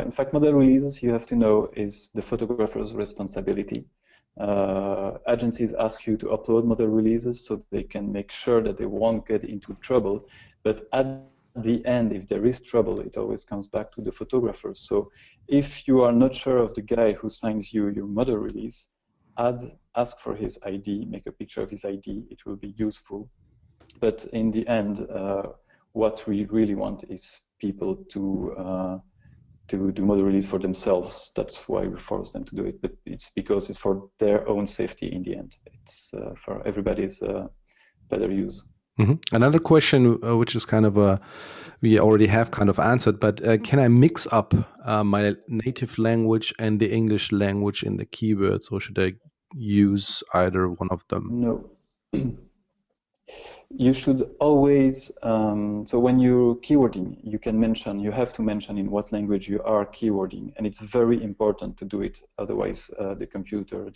In fact, model releases, you have to know, is the photographer's responsibility. Agencies ask you to upload model releases so they can make sure that they won't get into trouble. But at the end, if there is trouble, it always comes back to the photographer. So if you are not sure of the guy who signs you your model release, ask for his ID, make a picture of his ID. It will be useful. But in the end, what we really want is people to do model release for themselves. That's why we force them to do it. But it's because it's for their own safety in the end. It's for everybody's better use. Mm-hmm. Another question, which is kind of we already have kind of answered, but can I mix up my native language and the English language in the keywords, or should I use either one of them? No. You should always, so when you're keywording, you have to mention in what language you are keywording, and it's very important to do it, otherwise the computer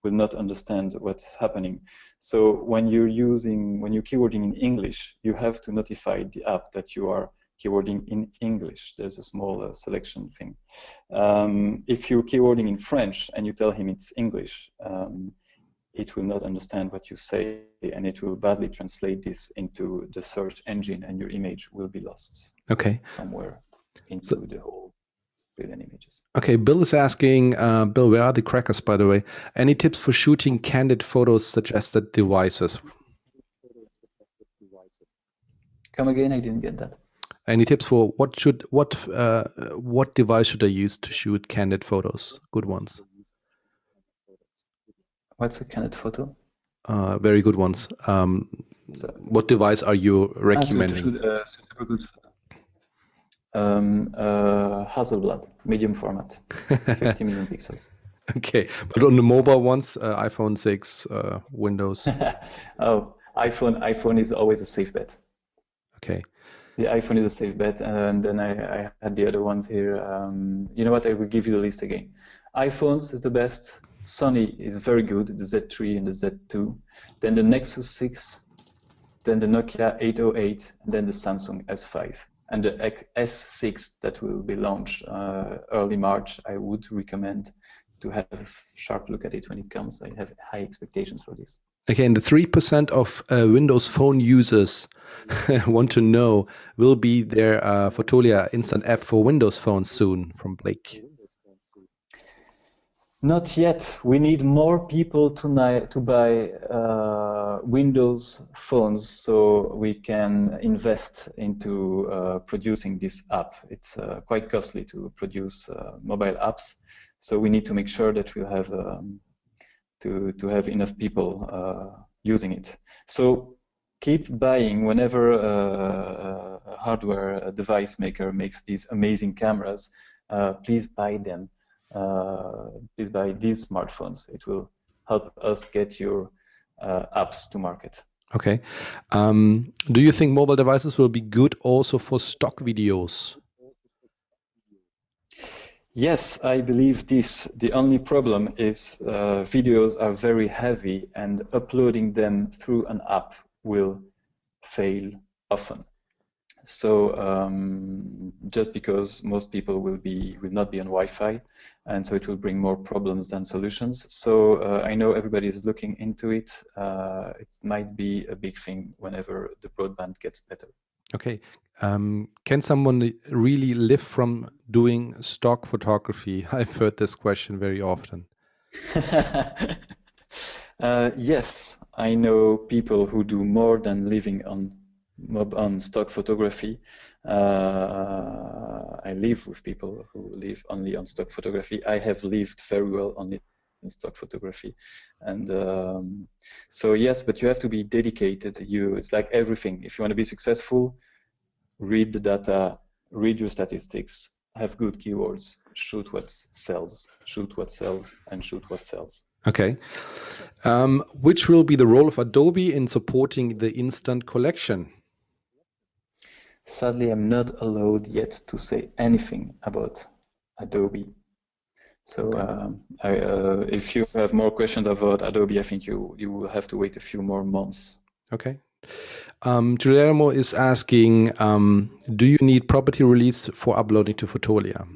will not understand what's happening. So when you're keywording in English, you have to notify the app that you are keywording in English. There's a small selection thing. If you're keywording in French and you tell him it's English, it will not understand what you say, and it will badly translate this into the search engine, and your image will be lost somewhere into the whole billion images. Okay, Bill is asking, Bill, where are the crackers, by the way? Any tips for shooting candid photos, suggested devices? Come again, I didn't get that. Any tips for what device should I use to shoot candid photos? Good ones. What's a candid photo? Very good ones. What device are you recommending? To shoot a super good photo. Hasselblad, medium format, 50 million pixels. Okay, but on the mobile ones, iPhone 6, Windows. Oh, iPhone is always a safe bet. Okay. The iPhone is a safe bet, and then I had the other ones here. You know what? I will give you the list again. iPhones is the best. Sony is very good, the Z3 and the Z2. Then the Nexus 6, then the Nokia 808, and then the Samsung S5. And the S6 that will be launched early March, I would recommend to have a sharp look at it when it comes. I have high expectations for this. Okay, and the 3% of Windows Phone users want to know, will be there Fotolia instant app for Windows phones soon, from Blake? Not yet. We need more people to buy Windows phones so we can invest into producing this app. It's quite costly to produce mobile apps, so we need to make sure that we'll have to have enough people using it. So keep buying whenever a hardware device maker makes these amazing cameras. Please buy them. Please buy these smartphones. It will help us get your apps to market. Okay. Do you think mobile devices will be good also for stock videos? Yes, I believe this. The only problem is videos are very heavy, and uploading them through an app will fail often. So just because most people will not be on Wi-Fi, and so it will bring more problems than solutions. So I know everybody is looking into it. It might be a big thing whenever the broadband gets better. Okay. Can someone really live from doing stock photography? I've heard this question very often. Yes, I know people who do more than living on stock photography. I live with people who live only on stock photography. I have lived very well on it in stock photography, and so yes, but you have to be dedicated. It's like everything. If you want to be successful, read the data, read your statistics, have good keywords, shoot what sells, and shoot what sells. Okay. Which will be the role of Adobe in supporting the instant collection? Sadly, I'm not allowed yet to say anything about Adobe. So if you have more questions about Adobe, I think you will have to wait a few more months. Okay. Guillermo is asking, do you need property release for uploading to Fotolia?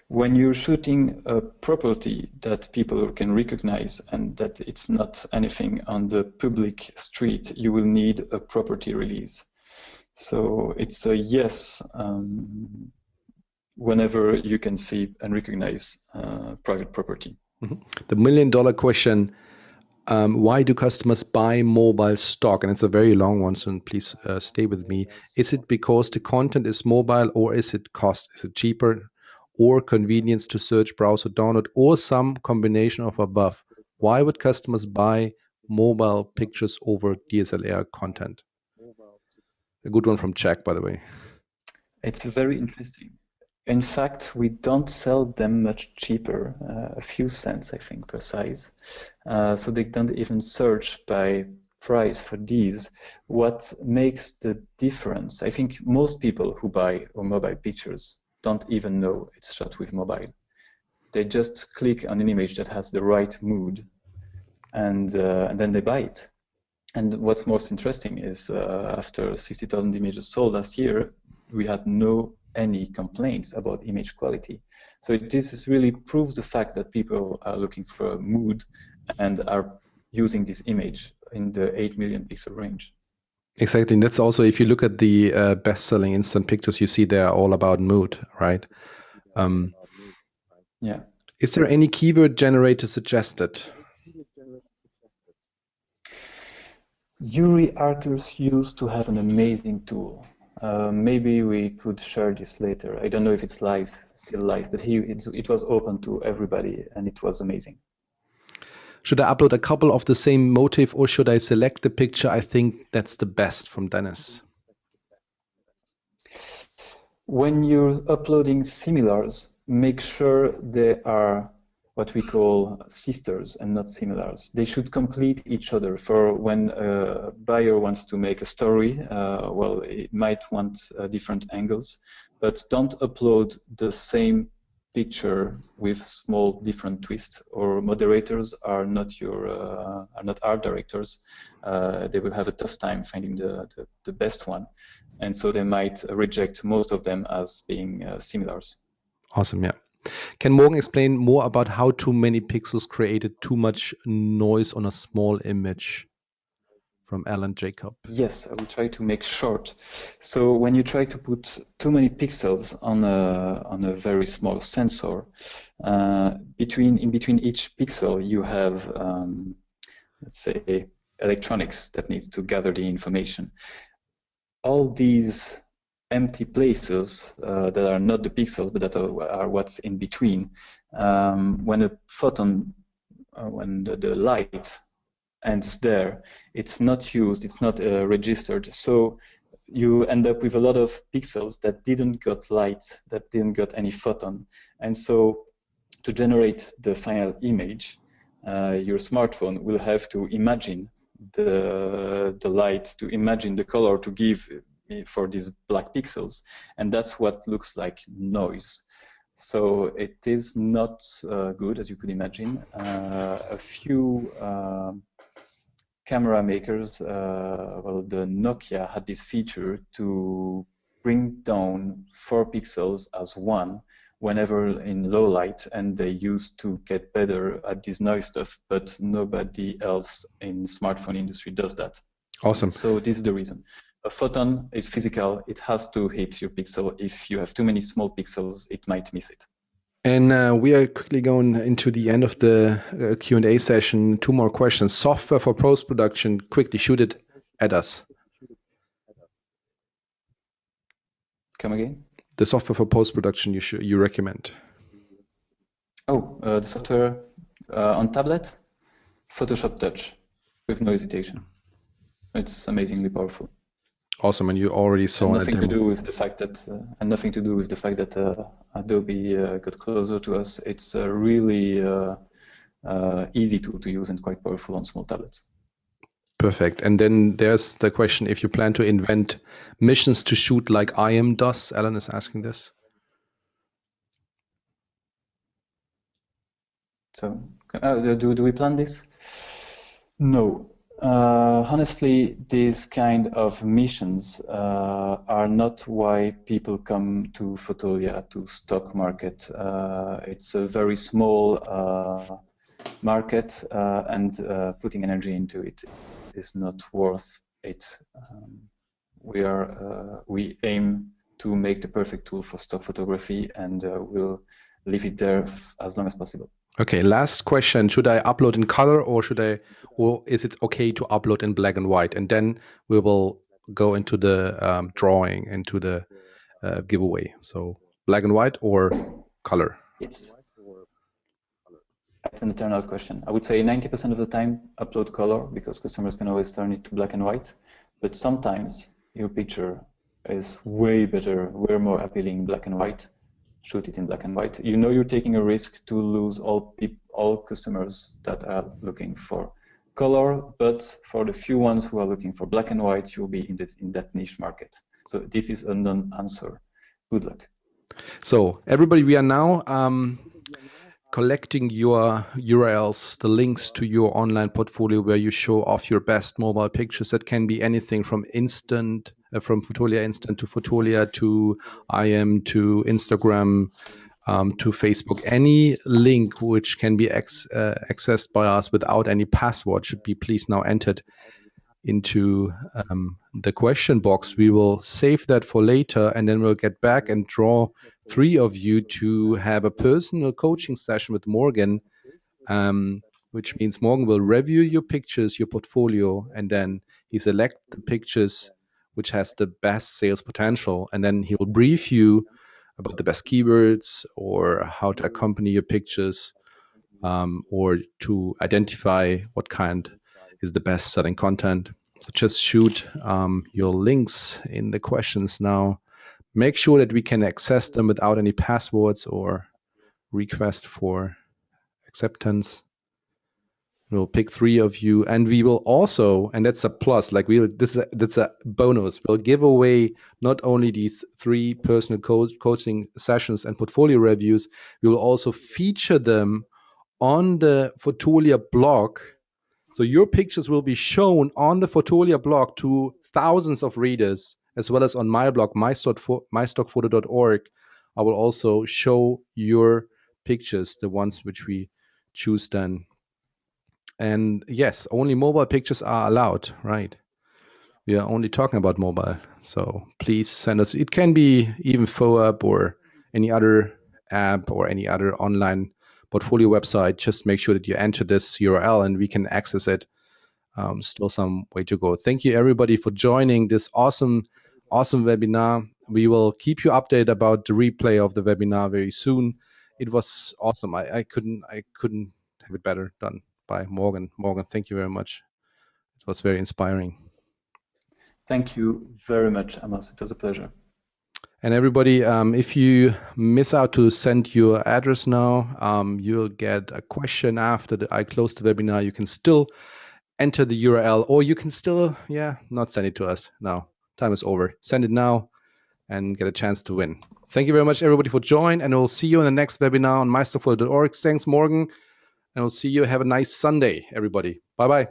When you're shooting a property that people can recognize and that it's not anything on the public street, you will need a property release. So it's a yes whenever you can see and recognize private property. Mm-hmm. The $1 million question, why do customers buy mobile stock? And it's a very long one, so please stay with me. Is it because the content is mobile, or is it cost? Is it cheaper, or convenience to search, browse, or download, or some combination of above? Why would customers buy mobile pictures over DSLR content? A good one from Jack, by the way. It's very interesting. In fact, we don't sell them much cheaper, a few cents, I think, per size. So they don't even search by price for these. What makes the difference? I think most people who buy mobile pictures don't even know it's shot with mobile. They just click on an image that has the right mood, and then they buy it. And what's most interesting is after 60,000 images sold last year, we had any complaints about image quality. So this really proves the fact that people are looking for a mood and are using this image in the 8 million pixel range. Exactly. And that's also, if you look at the best-selling instant pictures, you see they're all about mood, right? Yeah. Is there any keyword generator suggested? Yuri Argus used to have an amazing tool. Maybe we could share this later. I don't know if it's still live, but it was open to everybody, and it was amazing. Should I upload a couple of the same motif, or should I select the picture I think that's the best from Dennis? When you're uploading similars, make sure they are what we call sisters and not similars. They should complete each other. For when a buyer wants to make a story, well, it might want different angles, but don't upload the same picture with small different twists. Or moderators are not art directors. They will have a tough time finding the best one, and so they might reject most of them as being similars. Awesome, yeah. Can Morgan explain more about how too many pixels created too much noise on a small image? From Alan Jacob. Yes, I will try to make short. So when you try to put too many pixels on a very small sensor, in between each pixel you have let's say electronics that needs to gather the information. All these empty places that are not the pixels but that are what's in between, when a photon, when the light ends there, it's not used, it's not registered. So you end up with a lot of pixels that didn't got light, that didn't got any photon. And so to generate the final image, your smartphone will have to imagine the light, to imagine the color to give for these black pixels. And that's what looks like noise. So it is not good, as you could imagine. A few camera makers, well, the Nokia had this feature to bring down 4 pixels as one whenever in low light, and they used to get better at this noise stuff, but nobody else in smartphone industry does that. Awesome. So this is the reason. A photon is physical, it has to hit your pixel. If you have too many small pixels, it might miss it. And we are quickly going into the end of the Q&A session. 2 more questions. Software for post-production, quickly shoot it at us. Come again? The software for post-production you recommend. Oh, the software on tablet? Photoshop Touch, with no hesitation. It's amazingly powerful. Awesome, and you already saw nothing to do with the fact that Adobe got closer to us. It's really easy to use and quite powerful on small tablets. Perfect. And then there's the question: if you plan to invent missions to shoot like IM does. Alan is asking this. So, do we plan this? No. Honestly, these kind of missions are not why people come to Fotolia, to stock market. It's a very small market, and putting energy into it is not worth it. We aim to make the perfect tool for stock photography, and we'll leave it there as long as possible. Okay, last question. Should I upload in color, or is it okay to upload in black and white? And then we will go into the drawing, into the giveaway. So black and white or color? It's an eternal question. I would say 90% of the time upload color, because customers can always turn it to black and white. But sometimes your picture is way better, way more appealing in black and white. shoot it in black and white. You know you're taking a risk to lose all customers that are looking for color, but for the few ones who are looking for black and white, you'll be in that niche market. So this is a non-answer. Good luck. So everybody, we are now collecting your URLs, the links to your online portfolio where you show off your best mobile pictures. That can be anything from from Fotolia Instant to Fotolia to IM to Instagram to Facebook. Any link which can be accessed by us without any password should be please now entered into the question box. We will save that for later, and then we'll get back and draw 3 of you to have a personal coaching session with Morgan, which means Morgan will review your pictures, your portfolio, and then he select the pictures which has the best sales potential, and then he will brief you about the best keywords or how to accompany your pictures, or to identify what kind is the best selling content. So just shoot your links in the questions now. Make sure that we can access them without any passwords or request for acceptance. We'll pick 3 of you, and we will also, and that's a plus, like that's a bonus. We'll give away not only these 3 personal coaching sessions and portfolio reviews, we will also feature them on the Fotolia blog. So your pictures will be shown on the Fotolia blog to thousands of readers, as well as on my blog, mystockphoto.org. I will also show your pictures, the ones which we choose then. And yes, only mobile pictures are allowed, right? We are only talking about mobile. So please send us, it can be even PhoApp or any other app or any other online portfolio website. Just make sure that you enter this URL and we can access it. Still some way to go. Thank you everybody for joining this awesome webinar. We will keep you updated about the replay of the webinar very soon. It was awesome. I couldn't have it better done by Morgan. Morgan, thank you very much. It was very inspiring. Thank you very much, Amos. It was a pleasure. And everybody, if you miss out to send your address now, you'll get a question after I close the webinar. You can still enter the URL, or you can still, not send it to us now. Time is over. Send it now and get a chance to win. Thank you very much, everybody, for joining, and we'll see you in the next webinar on mystockphoto.org. Thanks, Morgan, and we'll see you. Have a nice Sunday, everybody. Bye-bye.